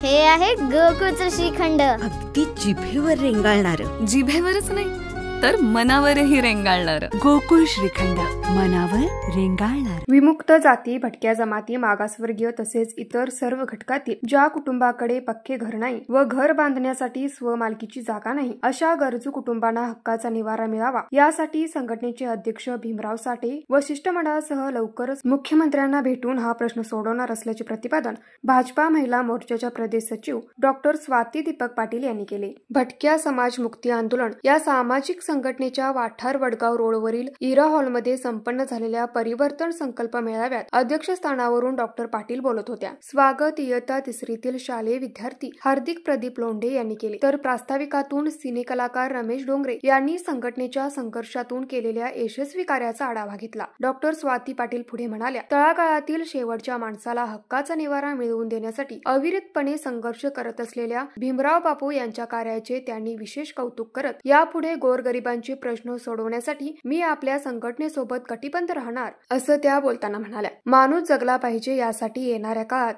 हे आहे गोकुळचं श्रीखंड. अगदी जिभेवर रेंगाळणार. जिभेवरच नाही तर मनावरही रेंगाळणार. गोकुळ श्रीखंड, मनावर रेंगाळणार. विमुक्त जाती, भटक्या जमाती, मागासवर्गीय तसेच इतर सर्व घटकातील ज्या कुटुंबाकडे पक्के घर नाही व घर बांधण्यासाठी स्वमालकीची जागा नाही, अशा गरजू कुटुंबांना हक्काचा निवारा मिळावा यासाठी संघटनेचे अध्यक्ष भीमराव साठे व शिष्टमंडळासह लवकरच मुख्यमंत्र्यांना भेटून हा प्रश्न सोडवणार असल्याचे प्रतिपादन भाजपा महिला मोर्चाच्या प्रदेश सचिव डॉक्टर स्वाती दीपक पाटील यांनी केले. भटक्या समाज मुक्ती आंदोलन या सामाजिक संघटनेच्या वाठार वडगाव रोडवरील इरा हॉलमध्ये संपन्न झालेल्या परिवर्तन संकल्प मेळाव्यात अध्यक्षस्थानावरून डॉक्टर पाटील बोलत होत्या. स्वागत इयत्ता तिसरीतील शालेय विद्यार्थी हार्दिक प्रदीप लोंढे यांनी केले, तर प्रास्ताविकातून सिनेकलाकार रमेश डोंगरे यांनी संघटनेच्या संघर्षातून केलेल्या यशस्वी कार्याचा आढावा घेतला. डॉक्टर स्वाती पाटील पुढे म्हणाल्या, तळागाळातील शेवटच्या माणसाला हक्काचा निवारा मिळवून देण्यासाठी अविरतपणे संघर्ष करत असलेल्या भीमराव बापू यांच्या कार्याचे त्यांनी विशेष कौतुक करत यापुढे गोरगरिबांचे प्रश्न सोडवण्यासाठी मी आपल्या संघटनेसोबत कटिबद्ध राहणार असं त्या बोलताना म्हणाल्या. माणूस जगला पाहिजे यासाठी येणाऱ्या काळात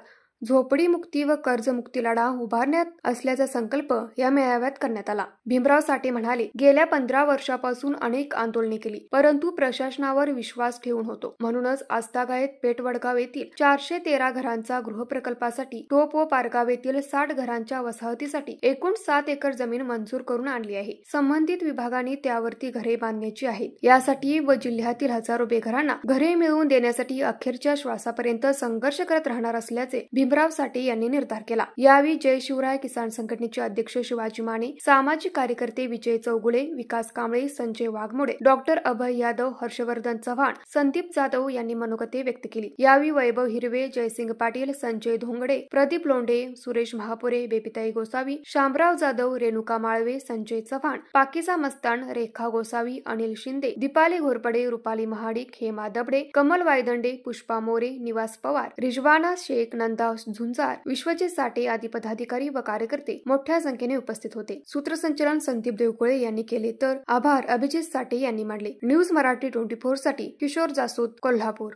झोपडी मुक्ती व कर्जमुक्ती लढा उभारण्यात असल्याचा संकल्प या मेळाव्यात करण्यात आला. भीमराव साठे म्हणाले, गेल्या 15 वर्षापासून अनेक आंदोलने केली, परंतु प्रशासनावर विश्वास ठेवून होतो. म्हणूनच आस्तागायत पेठवडगाव येथील 413 घरांचा गृहप्रकल्पासाठी, टोप व पारगाव येथील 60 घरांच्या वसाहतीसाठी एकूण 7 एकर जमीन मंजूर करून आणली आहे. संबंधित विभागांनी त्यावरती घरे बांधण्याची आहेत. यासाठी व जिल्ह्यातील हजारो बेघरांना घरे मिळवून देण्यासाठी अखेरच्या श्वासापर्यंत संघर्ष करत राहणार असल्याचे भीमराव साठे यांनी निर्धार केला. यावेळी जय शिवराय किसान संघटनेचे अध्यक्ष शिवाजी माने, सामाजिक कार्यकर्ते विजय चौगुले, विकास कांबळे, संजय वाघमोडे, डॉक्टर अभय यादव, हर्षवर्धन चव्हाण, संदीप जाधव यांनी मनोगते व्यक्त केली. यावेळी वैभव हिरवे, जयसिंग पाटील, संजय धोंगडे, प्रदीप लोंढे, सुरेश महापुरे, बेबीताई गोसावी, शामराव जाधव, रेणुका माळवे, संजय चव्हाण, पाकिजा मस्तान, रेखा गोसावी, अनिल शिंदे, दीपाली घोरपडे, रुपाली महाडिक, हेमा दबडे, कमल वायदंडे, पुष्पा मोरे, निवास पवार, रिजवाना शेख, नंदा झुंजार, विश्वजित साठे आदी पदाधिकारी व कार्यकर्ते मोठ्या संख्येने उपस्थित होते. सूत्रसंचालन संदीप देवकुळे यांनी केले, तर आभार अभिजित साठे यांनी मानले. न्यूज मराठी 24 साठी किशोर जासूद, कोल्हापूर.